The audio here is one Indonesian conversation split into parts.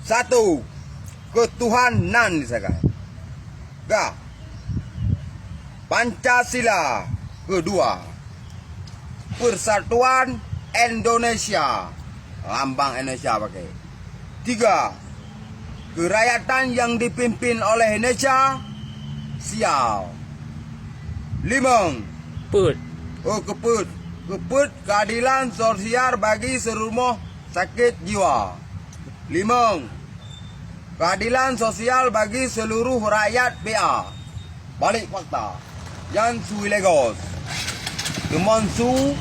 Satu, ketuhanan misalkan. Ga. Pancasila. Kedua, Persatuan Indonesia. Lambang Indonesia pakai. Tiga, kerakyatan yang dipimpin oleh Indonesia. Sial. Lima, Put. Keput keadilan sosial bagi seluruh rumah sakit jiwa. Lima, keadilan sosial bagi seluruh rakyat PA. Balik fakta. Jansu Legos. Demonsu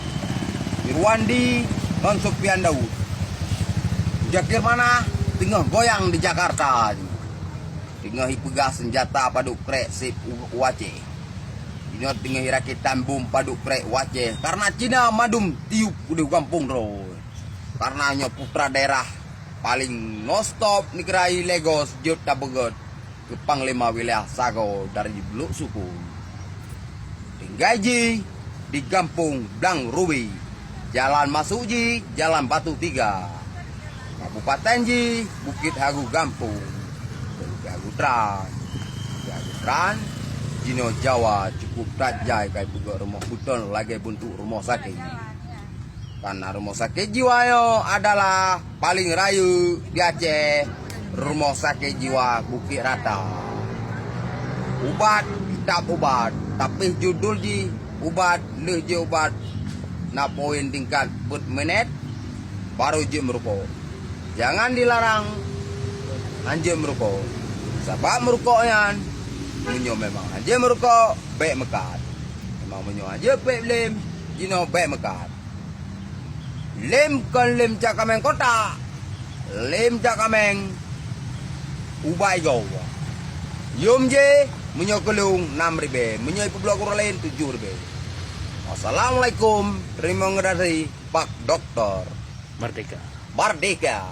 Irwandi non Sofian Daud. Jakir mana? Tengah goyang di Jakarta. Tengah hipegas senjata paduk krek sip wace. Ini tengah hirakitan bom paduk krek wace. Karena Cina madum tiup di kampung bro. Karena hanya putra daerah paling non-stop nikerai Legos Jota Begot ke Panglima wilayah Sago dari Bluk Suku. Tinggaji di kampung Blang Rubi, Jalan Masuji, Jalan Batu 3, Kabupaten Ji, Bukit Hagu Gampung, Gagutran, Jino Jawa cukup tajai kai buka rumah buton lagi bentuk rumah sakit. Karena rumah sakit jiwa yo adalah paling rayu di Aceh, rumah sakit jiwa Bukit Rata. Ubat, tak ubat, tapi judul ji ubat, leh je ubat. Na poin tingkat menit baru je merokok. Jangan dilarang anjir merokok. Sebab merokoknya menyo memang anjir merokok baik mekat. Memang menyo aja baik lem, jino baik mekat. Lem kan lem cakameng kota. Lem cakameng ubai go. Yom je menyo kelung 6.000, menyo ipu blok lain 7.000. Assalamualaikum, terima kasih Pak Dokter Merdeka. Merdeka.